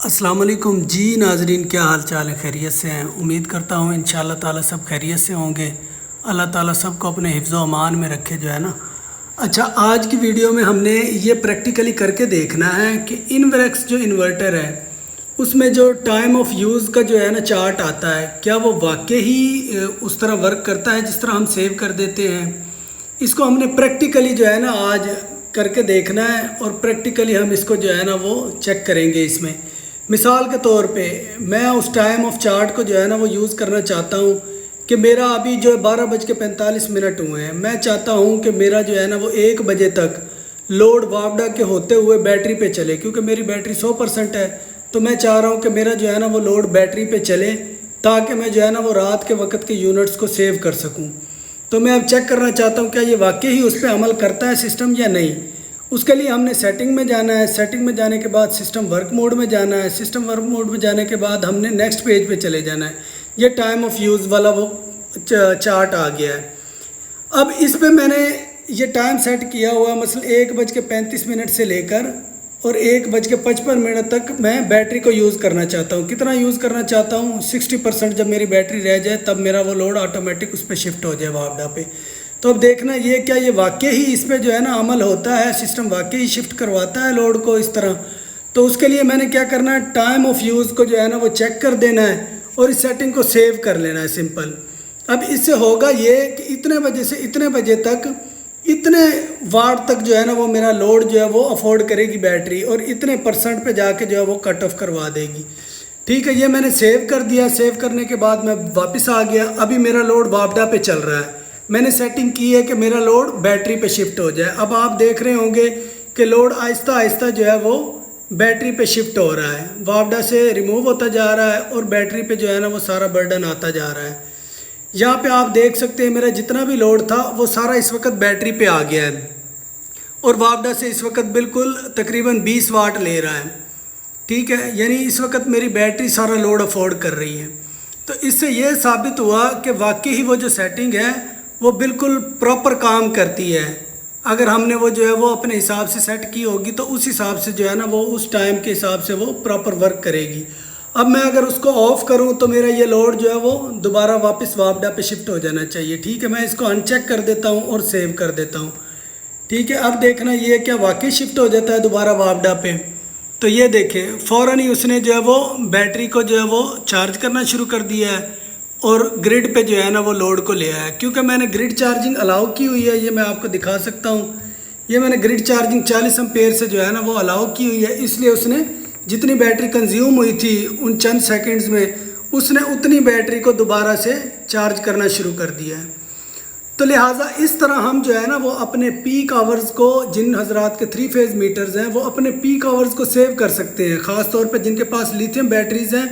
السلام علیکم جی ناظرین، کیا حال چال ہے؟ خیریت سے ہیں؟ امید کرتا ہوں انشاءاللہ تعالی سب خیریت سے ہوں گے۔ اللہ تعالی سب کو اپنے حفظ و امان میں رکھے جو ہے نا۔ اچھا، آج کی ویڈیو میں ہم نے یہ پریکٹیکلی کر کے دیکھنا ہے کہ انوریکس جو انورٹر ہے اس میں جو ٹائم آف یوز کا جو ہے نا چارٹ آتا ہے، کیا وہ واقعی ہی اس طرح ورک کرتا ہے جس طرح ہم سیو کر دیتے ہیں؟ اس کو ہم نے پریکٹیکلی جو ہے نا آج کر کے دیکھنا ہے، اور پریکٹیکلی ہم اس کو جو ہے نا وہ چیک کریں گے۔ اس میں مثال کے طور پہ میں اس ٹائم آف چارٹ کو جو ہے نا وہ یوز کرنا چاہتا ہوں کہ میرا ابھی جو 12:45 ہوئے ہیں، میں چاہتا ہوں کہ میرا جو ہے نا وہ 1 بجے تک لوڈ وابڈا کے ہوتے ہوئے بیٹری پہ چلے، کیونکہ میری بیٹری 100% ہے، تو میں چاہ رہا ہوں کہ میرا جو ہے نا وہ لوڈ بیٹری پہ چلے تاکہ میں جو ہے نا وہ رات کے وقت کے یونٹس کو سیو کر سکوں۔ تو میں اب چیک کرنا چاہتا ہوں کیا یہ واقعی ہی اس پہ عمل کرتا ہے سسٹم یا نہیں۔ اس کے لیے ہم نے سیٹنگ میں جانا ہے، سیٹنگ میں جانے کے بعد سسٹم ورک موڈ میں جانا ہے، سسٹم ورک موڈ میں جانے کے بعد ہم نے نیکسٹ پیج پہ چلے جانا ہے۔ یہ ٹائم آف یوز والا وہ چارٹ آ گیا ہے۔ اب اس پہ میں نے یہ ٹائم سیٹ کیا ہوا، مثلا 1:35 سے لے کر اور 1:55 تک میں بیٹری کو یوز کرنا چاہتا ہوں۔ کتنا یوز کرنا چاہتا ہوں؟ 60%۔ جب میری بیٹری رہ جائے تب میرا وہ لوڈ آٹومیٹک اس پہ شفٹ ہو جائے وابڈا پہ۔ تو اب دیکھنا یہ کیا یہ واقعی ہی اس پہ جو ہے نا عمل ہوتا ہے، سسٹم واقعی شفٹ کرواتا ہے لوڈ کو اس طرح۔ تو اس کے لیے میں نے کیا کرنا ہے، ٹائم آف یوز کو جو ہے نا وہ چیک کر دینا ہے اور اس سیٹنگ کو سیو کر لینا ہے، سمپل۔ اب اس سے ہوگا یہ کہ اتنے بجے سے اتنے بجے تک اتنے واٹ تک جو ہے نا وہ میرا لوڈ جو ہے وہ افورڈ کرے گی بیٹری، اور اتنے % پہ جا کے جو ہے وہ کٹ آف کروا دے گی۔ ٹھیک ہے، یہ میں نے سیو کر دیا۔ سیو کرنے کے بعد میں واپس آ گیا۔ ابھی میرا لوڈ وابڈا پہ چل رہا ہے، میں نے سیٹنگ کی ہے کہ میرا لوڈ بیٹری پہ شفٹ ہو جائے۔ اب آپ دیکھ رہے ہوں گے کہ لوڈ آہستہ آہستہ جو ہے وہ بیٹری پہ شفٹ ہو رہا ہے، وابڈا سے ریموو ہوتا جا رہا ہے اور بیٹری پہ جو ہے نا وہ سارا برڈن آتا جا رہا ہے۔ یہاں پہ آپ دیکھ سکتے ہیں میرا جتنا بھی لوڈ تھا وہ سارا اس وقت بیٹری پہ آ گیا ہے، اور وابڈا سے اس وقت بالکل تقریباً 20 واٹ لے رہا ہے۔ ٹھیک ہے، یعنی اس وقت میری بیٹری سارا لوڈ افورڈ کر رہی ہے۔ تو اس سے یہ ثابت ہوا کہ واقعی ہی وہ جو سیٹنگ ہے وہ بالکل پراپر کام کرتی ہے۔ اگر ہم نے وہ جو ہے وہ اپنے حساب سے سیٹ کی ہوگی تو اس حساب سے جو ہے نا وہ اس ٹائم کے حساب سے وہ پراپر ورک کرے گی۔ اب میں اگر اس کو آف کروں تو میرا یہ لوڈ جو ہے وہ دوبارہ واپس وابڈا پہ شفٹ ہو جانا چاہیے۔ ٹھیک ہے، میں اس کو ان چیک کر دیتا ہوں اور سیو کر دیتا ہوں۔ ٹھیک ہے، اب دیکھنا یہ کیا واقعی شفٹ ہو جاتا ہے دوبارہ وابڈا پہ۔ تو یہ دیکھیں فوراً ہی اس نے جو ہے وہ بیٹری کو جو ہے وہ چارج کرنا شروع کر دیا ہے، اور گرڈ پہ جو ہے نا وہ لوڈ کو لے آیا ہے۔ کیونکہ میں نے گرڈ چارجنگ الاؤ کی ہوئی ہے، یہ میں آپ کو دکھا سکتا ہوں۔ یہ میں نے گرڈ چارجنگ 40 امپیئر سے جو ہے نا وہ الاؤ کی ہوئی ہے، اس لیے اس نے جتنی بیٹری کنزیوم ہوئی تھی ان چند سیکنڈز میں اس نے اتنی بیٹری کو دوبارہ سے چارج کرنا شروع کر دیا ہے۔ تو لہٰذا اس طرح ہم جو ہے نا وہ اپنے پیک آورز کو، جن حضرات کے 3 فیز میٹرز ہیں، وہ اپنے پیک آورز کو سیو کر سکتے ہیں۔ خاص طور پہ جن کے پاس لیتھیم بیٹریز ہیں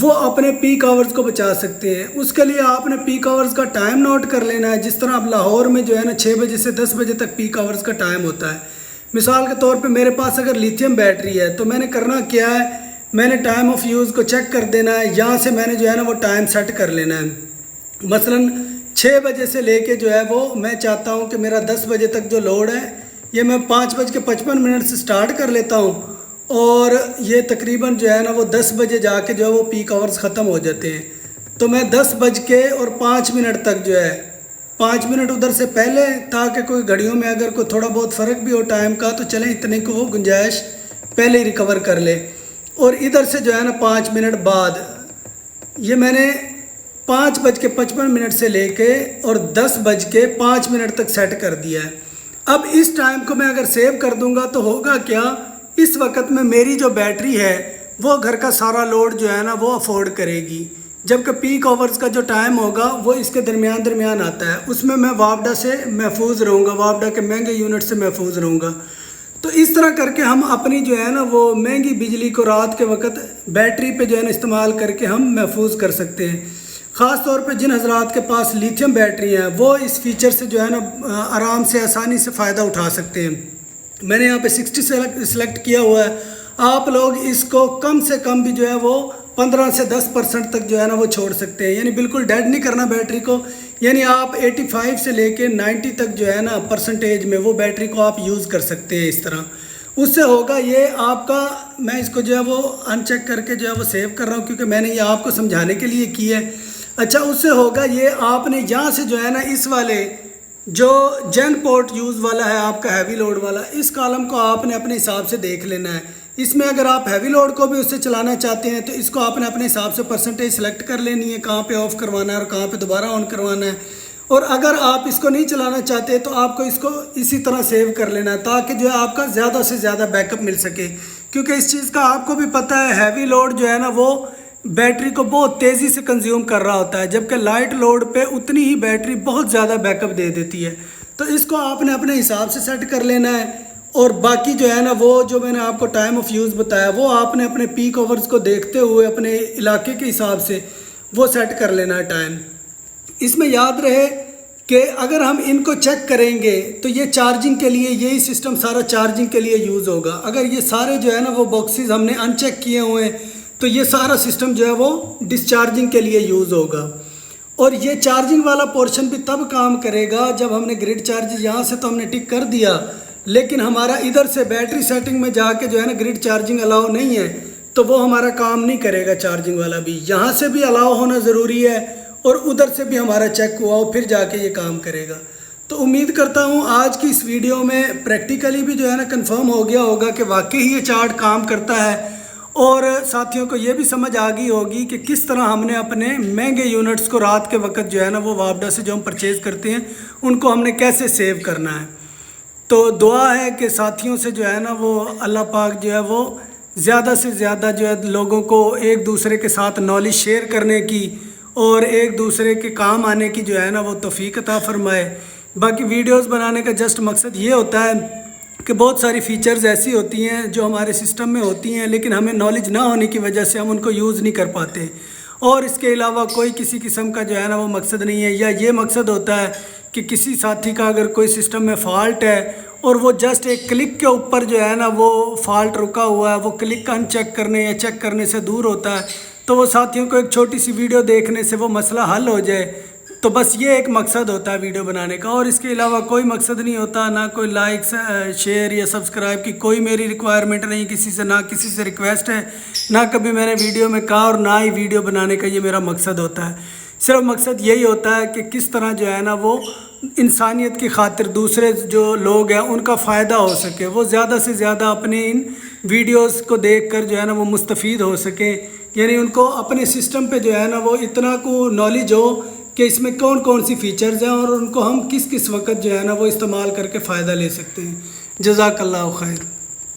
وہ اپنے پیک آورز کو بچا سکتے ہیں۔ اس کے لیے آپ نے پیک آورز کا ٹائم نوٹ کر لینا ہے، جس طرح اب لاہور میں جو ہے نا 6 بجے سے 10 بجے تک پیک آورز کا ٹائم ہوتا ہے۔ مثال کے طور پہ میرے پاس اگر لیتھیم بیٹری ہے تو میں نے کرنا کیا ہے، میں نے ٹائم آف یوز کو چیک کر دینا ہے۔ یہاں سے میں نے جو ہے نا وہ ٹائم سیٹ کر لینا ہے۔ مثلاً 6 بجے سے لے کے جو ہے وہ میں چاہتا ہوں کہ میرا 10 بجے تک جو لوڈ ہے یہ میں 5:55 سے سٹارٹ کر لیتا ہوں، اور یہ تقریباً جو ہے نا وہ 10 بجے جا کے جو ہے وہ پیک آورز ختم ہو جاتے ہیں۔ تو میں 10:05 تک جو ہے 5 منٹ ادھر سے پہلے، تاکہ کوئی گھڑیوں میں اگر کوئی تھوڑا بہت فرق بھی ہو ٹائم کا تو چلیں اتنے کو وہ گنجائش پہلے ہی ریکور کر لے، اور ادھر سے جو ہے نا 5 منٹ بعد یہ میں نے 5:55 سے لے کے اور 10:05 تک سیٹ کر دیا ہے۔ اب اس ٹائم کو میں اگر سیو کر دوں گا تو ہوگا کیا، اس وقت میں میری جو بیٹری ہے وہ گھر کا سارا لوڈ جو ہے نا وہ افورڈ کرے گی، جبکہ پیک آورز کا جو ٹائم ہوگا وہ اس کے درمیان آتا ہے، اس میں وابڈا سے محفوظ رہوں گا، وابڈا کے مہنگے یونٹ سے محفوظ رہوں گا۔ تو اس طرح کر کے ہم اپنی جو ہے نا وہ مہنگی بجلی کو رات کے وقت بیٹری پہ جو ہے نا استعمال کر کے ہم محفوظ کر سکتے ہیں۔ خاص طور پہ جن حضرات کے پاس لیتھیم بیٹری ہیں وہ اس فیچر سے جو ہے نا آرام سے آسانی سے فائدہ اٹھا سکتے ہیں۔ میں نے یہاں پہ 60 سلیکٹ کیا ہوا ہے، آپ لوگ اس کو کم سے کم بھی جو ہے وہ 15 سے 10% تک جو ہے نا وہ چھوڑ سکتے ہیں، یعنی بالکل ڈیڈ نہیں کرنا بیٹری کو، یعنی آپ 85 سے لے کے 90 تک جو ہے نا پرسنٹیج میں وہ بیٹری کو آپ یوز کر سکتے ہیں اس طرح۔ اس سے ہوگا یہ آپ کا، میں اس کو جو ہے وہ ان چیک کر کے جو ہے وہ سیو کر رہا ہوں کیونکہ میں نے یہ آپ کو سمجھانے کے لیے کی ہے۔ اچھا اس سے ہوگا یہ آپ نے یہاں سے جو ہے نا اس والے جو جن پورٹ یوز والا ہے آپ کا ہیوی لوڈ والا، اس کالم کو آپ نے اپنے حساب سے دیکھ لینا ہے۔ اس میں اگر آپ ہیوی لوڈ کو بھی اس سے چلانا چاہتے ہیں تو اس کو آپ نے اپنے حساب سے پرسنٹیج سلیکٹ کر لینی ہے، کہاں پہ آف کروانا ہے اور کہاں پہ دوبارہ آن کروانا ہے۔ اور اگر آپ اس کو نہیں چلانا چاہتے تو آپ کو اس کو اسی طرح سیو کر لینا ہے تاکہ جو ہے آپ کا زیادہ سے زیادہ بیک اپ مل سکے، کیونکہ اس چیز کا آپ کو بھی پتہ ہے ہیوی لوڈ جو ہے نا وہ بیٹری کو بہت تیزی سے کنزیوم کر رہا ہوتا ہے، جبکہ لائٹ لوڈ پہ اتنی ہی بیٹری بہت زیادہ بیک اپ دے دیتی ہے۔ تو اس کو آپ نے اپنے حساب سے سیٹ کر لینا ہے، اور باقی جو ہے نا وہ جو میں نے آپ کو ٹائم آف یوز بتایا وہ آپ نے اپنے پیک آورز کو دیکھتے ہوئے اپنے علاقے کے حساب سے وہ سیٹ کر لینا ہے ٹائم۔ اس میں یاد رہے کہ اگر ہم ان کو چیک کریں گے تو یہ چارجنگ کے لیے، یہی سسٹم سارا چارجنگ کے لیے یوز ہوگا۔ اگر یہ سارے جو ہے نا وہ باکسز ہم نے ان چیک کیے ہوئے ہیں تو یہ سارا سسٹم جو ہے وہ ڈسچارجنگ کے لیے یوز ہوگا، اور یہ چارجنگ والا پورشن بھی تب کام کرے گا جب ہم نے گریڈ چارج یہاں سے تو ہم نے ٹک کر دیا، لیکن ہمارا ادھر سے بیٹری سیٹنگ میں جا کے جو ہے نا گریڈ چارجنگ الاؤ نہیں ہے تو وہ ہمارا کام نہیں کرے گا۔ چارجنگ والا بھی یہاں سے بھی الاؤ ہونا ضروری ہے اور ادھر سے بھی ہمارا چیک ہوا ہو، پھر جا کے یہ کام کرے گا۔ تو امید کرتا ہوں آج کی اس ویڈیو میں پریکٹیکلی بھی جو ہے نا کنفرم ہو گیا ہوگا کہ واقعی یہ چارٹ کام کرتا ہے، اور ساتھیوں کو یہ بھی سمجھ آ گئی ہوگی کہ کس طرح ہم نے اپنے مہنگے یونٹس کو رات کے وقت جو ہے نا وہ وابڈا سے جو ہم پرچیز کرتے ہیں ان کو ہم نے کیسے سیو کرنا ہے۔ تو دعا ہے کہ ساتھیوں سے جو ہے نا وہ اللہ پاک جو ہے وہ زیادہ سے زیادہ جو ہے لوگوں کو ایک دوسرے کے ساتھ نالج شیئر کرنے کی اور ایک دوسرے کے کام آنے کی جو ہے نا وہ توفیق عطا فرمائے۔ باقی ویڈیوز بنانے کا جسٹ مقصد یہ ہوتا ہے کہ بہت ساری فیچرز ایسی ہوتی ہیں جو ہمارے سسٹم میں ہوتی ہیں لیکن ہمیں نالج نہ ہونے کی وجہ سے ہم ان کو یوز نہیں کر پاتے، اور اس کے علاوہ کوئی کسی قسم کا جو ہے نا وہ مقصد نہیں ہے۔ یا یہ مقصد ہوتا ہے کہ کسی ساتھی کا اگر کوئی سسٹم میں فالٹ ہے اور وہ جسٹ ایک کلک کے اوپر جو ہے نا وہ فالٹ رکا ہوا ہے، وہ کلک کا ان چیک کرنے یا چیک کرنے سے دور ہوتا ہے، تو وہ ساتھیوں کو ایک چھوٹی سی ویڈیو دیکھنے سے وہ مسئلہ حل ہو جائے۔ تو بس یہ ایک مقصد ہوتا ہے ویڈیو بنانے کا، اور اس کے علاوہ کوئی مقصد نہیں ہوتا، نہ کوئی لائک شیئر یا سبسکرائب کی کوئی میری ریکوائرمنٹ نہیں کسی سے، نہ کسی سے ریکویسٹ ہے، نہ کبھی میں نے ویڈیو میں کہا، اور نہ ہی ویڈیو بنانے کا یہ میرا مقصد ہوتا ہے۔ صرف مقصد یہی ہوتا ہے کہ کس طرح جو ہے نا وہ انسانیت کی خاطر دوسرے جو لوگ ہیں ان کا فائدہ ہو سکے، وہ زیادہ سے زیادہ اپنے ان ویڈیوز کو دیکھ کر جو ہے نا وہ مستفید ہو سکیں، یعنی ان کو اپنے سسٹم پہ جو ہے نا وہ اتنا کو نالج ہو کہ اس میں کون کون سی فیچرز ہیں اور ان کو ہم کس کس وقت جو ہے نا وہ استعمال کر کے فائدہ لے سکتے ہیں۔ جزاک اللہ خیر۔